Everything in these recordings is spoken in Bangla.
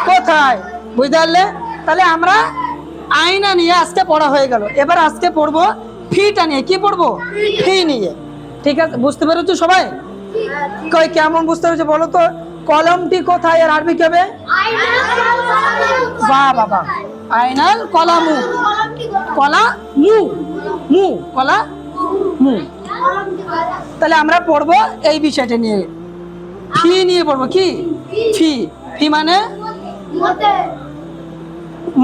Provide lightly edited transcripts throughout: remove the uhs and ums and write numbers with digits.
কোথায়, বুঝতে পারলে? তাহলে আমরা আয়না নিয়ে আজকে পড়া হয়ে গেল। এবার আজকে পড়বো ফিটা নিয়ে। কি পড়বো? ফি নিয়ে। ঠিক আছে, বুঝতে পেরেছো সবাই? কই কেমন বুঝতে পেরেছো বলো তো? কলমটি কোথায় আর আরবি কি হবে? বাহ বাবা, আয়নাল কলামু। কলা মু, মু কলা মু। তাহলে আমরা পড়বো এই বিষয়টা নিয়ে, ফি নিয়ে পড়বো। কি ফি? ফি মানে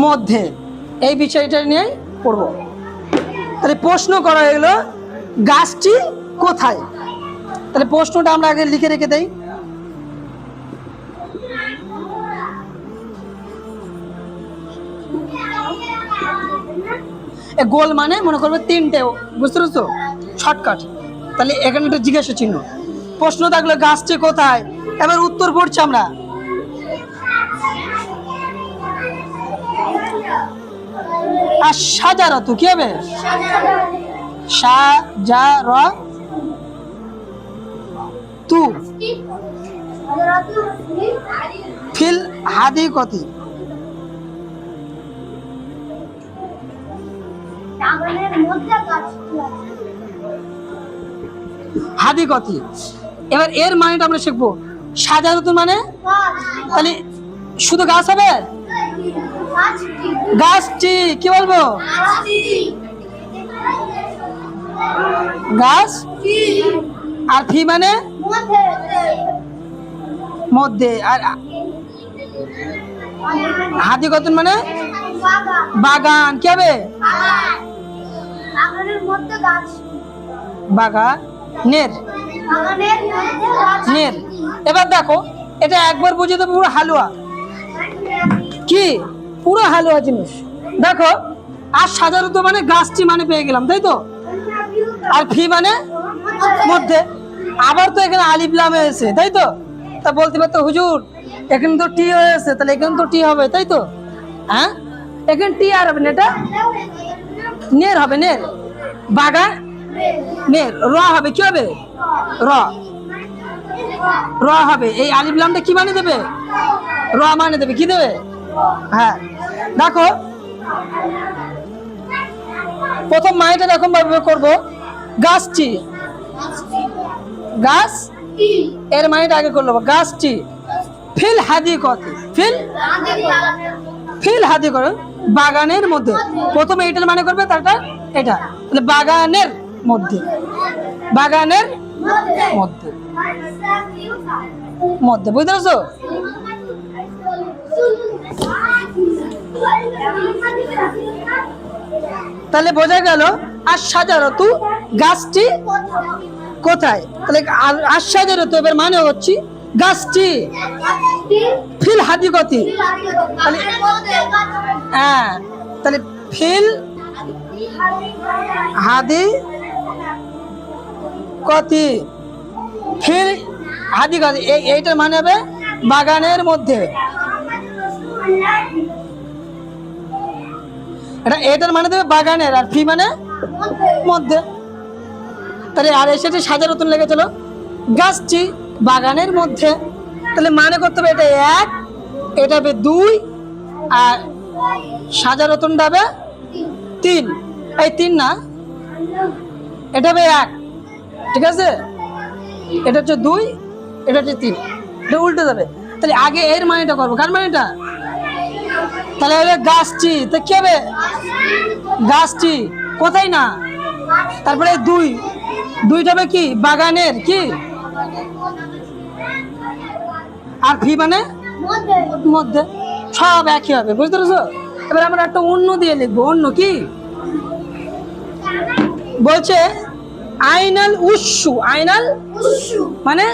মধ্যে, এই বিষয়টা নিয়ে পড়বো। তাহলে প্রশ্ন করা হলো গাছটি কোথায়। তাহলে প্রশ্নটা আমরা আগে লিখে রেখে দেই। গোল মানে মনে করবে তিনটে, বুঝতে পারছো? শর্টকাট। তাহলে এখানে একটা জিজ্ঞাসা চিহ্ন, প্রশ্ন থাকলো গাছটি কোথায়। এবার উত্তর পড়ছি আমরা। আর সাজারত কি হবে? সাজারতু ফিল হাদিকতি। হাদিকতি। এবার এর মানেটা আমরা শিখবো। সাজারত মানে তাহলে শুধু গাছ হবে? গাছটি কি বলবো? গাছ। আর ফি মানে মধ্যে। আর হাদিকতুন মানে বাগান। কি হবে? বাগানের। নের। এবার দেখো, এটা একবার বুঝে দেবো, পুরো হালুয়া। কি পুরো হালুয়া জিনিস। দেখো, আর সাজারত মানে গাছটি মানে পেয়ে গেলাম, তাই তো? আর ফি মানে মধ্যে। আবার তো এখানে আলিফ লাম হয়েছে, তাই তো? তা বলতে পারতো হুজুর এখানে তো টি হয়েছে, তাহলে এখানে তো টি হবে, তাই তো? হ্যাঁ, এখানে টি আর হবে না, এটা নের হবে। নের। বাগান নের। র হবে। কি হবে? র। র হবে। এই আলিফ লামটা কি মানে দেবে? র মানে দেবে। কি দেবে? হ্যাঁ। দেখো প্রথম মাইটা এরকম ভাবে করবো, গাছটি। গাছ এর মাইটা আগে করলো গাছটি। ফিল হাদিকতি। ফিল ফিল হাদিকতি বাগানের মধ্যে। প্রথমে এইটার মানে করবে, তারপর এটা। তাহলে বাগানের মধ্যে। বাগানের মধ্যে। মধ্যে, বুঝতে পারছো? তাহলে বোঝা গেল আর সাজারতু গাছটি কোথায়। তাহলে আর সাজারতু এবার মানে হচ্ছে গাছটি ফিল হাদিকতি। তাহলে হ্যাঁ, তাহলে ফিল হাদিকতি। ফিল হাদিকতি এইটার মানে হবে বাগানের মধ্যে। এটা এটার মানে দেবে বাগানের, আর ফি মানে মধ্যে। তাহলে আর এসেছে সাজারতন লেগে চলো গাছটি বাগানের মধ্যে। তাহলে মানে করতে হবে এটা এক, এটা হবে দুই, আর সাজারতনটা হবে তিন। এই তিন না, এটা হবে এক। ঠিক আছে, এটা হচ্ছে দুই, এটা হচ্ছে তিন। এটা উল্টে যাবে। তাহলে আগে এর মানেটা করবো। কার মানেটা? তাহলে হবে গাছটি। তো কি হবে? গাছটি কোথায় না, তারপরে দুই, দুইটা হবে কি? বাগানের। কি? আর ফি মানে মধ্যে। সব একই হবে, বুঝতে পেরেছো? এবার আমরা একটা অন্য দিয়ে লিখবো। অন্য কি বলছে? আইনাল উস্সু। আইনাল মানে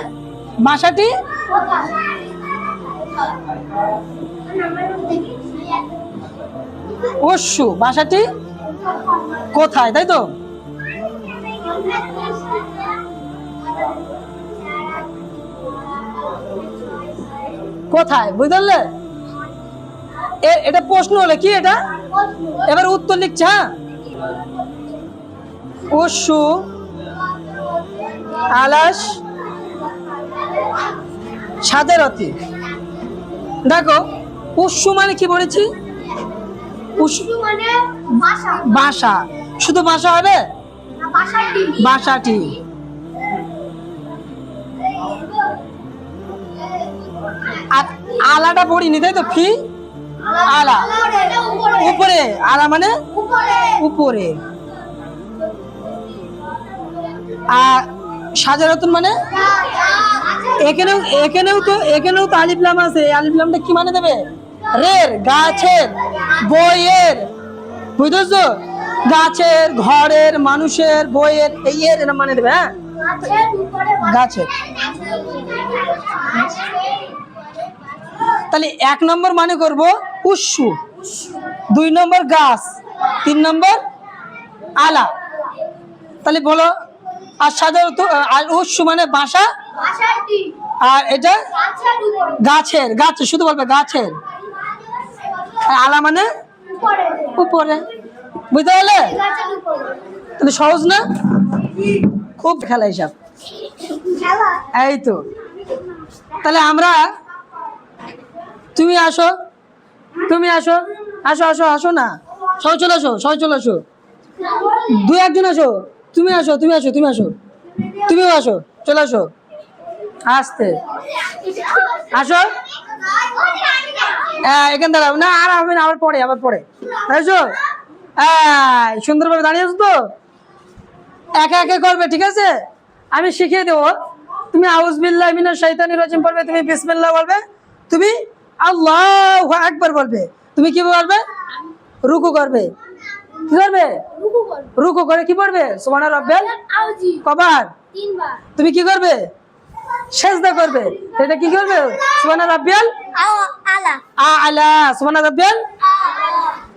বাসাটি উস্সু, বাসাটি কোথায়, তাই তো? কোথায়, বুঝতে পারলে? এটা প্রশ্ন হলে কি এটা? এবার উত্তর লিখছে। হ্যাঁ, উস্সু আলাস সাদেরতি। দেখো উৎসু মানে কি বলেছি? উষ্ণু মানে ভাষা, বাসা। শুধু বাসা হবে? না ভাষাটি। বাসাটি। আর আলাটা পড়িনি তাই তো? ফি আলা উপরে, আলা মানে উপরে। আর সাজারাতুন মানে এখানেও তো আলিফ লাম আছে। এই আলিফ লামটা কি মানে দেবে? রের, গাছের, বইয়ের, বুঝতেছো? গাছের, ঘরের, মানুষের, বইয়ের, এই এর মানে দেবে। হ্যাঁ, গাছের। তাহলে 1 নম্বর মানে করব উৎসু, 2 নম্বর গাছ, 3 নম্বর আলা। তাহলে বলো, আর সাধারণত আর উৎসু মানে বাসা, ভাষাটি। আর এটা গাছের উপরে, গাছের, গাছের শুধু বলবে গাছের। আর আলা মানে উপরে, উপরে। বুঝতে পারলে? গাছের উপরে। তাহলে সহজ না? খুব খেলা হিসাব। খেলা। এই তো। তাহলে আমরা, তুমি আসো, তুমি আসো, আসো আসো আসো না, সবাই চলে আসো, সবাই চলে আসো, 2-1 জন আসো, তুমি আসো, তুমি আসো, তুমি আসো, তুমিও আসো, চলে আসো, আসতে আসো। এখানে দাঁড়াও না, আর হবে না, আবার পরে, আবার পরে আসো। সুন্দরভাবে দাঁড়িয়ে আছো তো? একে একে করবে, ঠিক আছে? আমি শিখিয়ে দেবো। তুমি আউযুবিল্লাহি মিনাশ শাইতানির রাজিম পড়বে, তুমি বিসমিল্লাহ বলবে, তুমি আল্লাহু আকবার বলবে, তুমি কি বলবে? রুকু করবে। কি করবে? রুকু করবে। রুকু করে কি পড়বে? সুবহানা রাব্বিয়াল আউজি কবার? 3 বার। তুমি কি করবে? সেজদা করবে। এটা কি করবে? সুবহানা রাব্বিয়াল আলা। আলা, সুবহানা রাব্বিয়াল।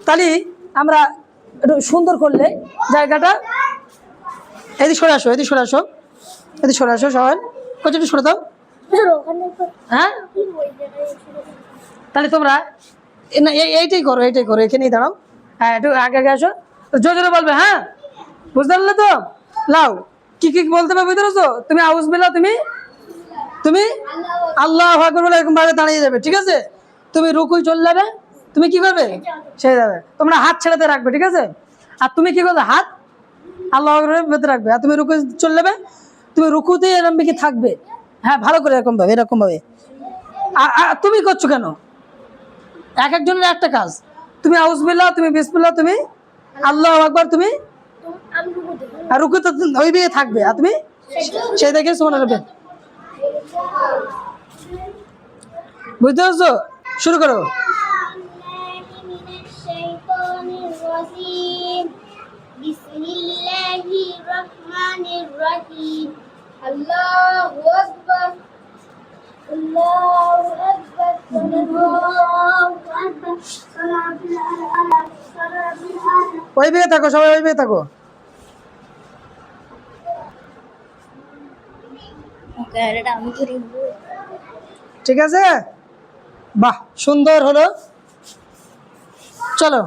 তাহলে আমরা একটু সুন্দর করলে জায়গাটা, এদিকে সরে আসো, এদিকে সরে আসো, এদিকে সরে আসো সবাই, কোথায় একটু সরে দাও। হ্যাঁ, তাহলে তোমরা না এইটাই করো, এইটাই করো, এখানেই দাঁড়াও। হ্যাঁ, একটু আগে আগে আসো, জোরে জোরে বলবে। হ্যাঁ, বুঝতে পারলে তো? লাও, কি কি বলতে হবে বুঝতে পারছো? তুমি আউযুবিল্লাহ, তুমি আল্লাহু আকবার বলে এরকম ভাবে দাঁড়িয়ে যাবে, ঠিক আছে? তুমি রুকুই চলে যাবে, তুমি কি করবে? সেই যাবে। তোমরা হাত ছেড়েতে রাখবে, ঠিক আছে? আর তুমি কি করবে? হাত আল্লাহু আকবারের ভেতরে রাখবে, আর তুমি রুকুই চলে যাবে, তুমি রুকুতেই এরকম কি থাকবে। হ্যাঁ, ভালো করে এরকম ভাবে, এরকম ভাবে। আর তুমি করছো কেন? এক একজনের একটা কাজ। তুমি আউযুবিল্লাহ, তুমি বিসমিল্লাহ, তুমি আল্লাহু আকবার, তুমি আমি রুকু দেব। আর রুকুতে ওই দিকে থাকবে, আর তুমি সেই দেখে সুবহান রাব্বিয়াল। বুঝতে পারছো? শুরু করো। বিসমিল্লাহির রহমানির রহিম। আল্লাহু আকবার, আল্লাহু আকবার, আল্লাহু আকবার, সালাতুল আলা সালাতুল আলা। ওই দিকে থাকো, সবাই ওই দিকে থাকো। ঠিক আছে? বাহ, সুন্দর হলো। চলো।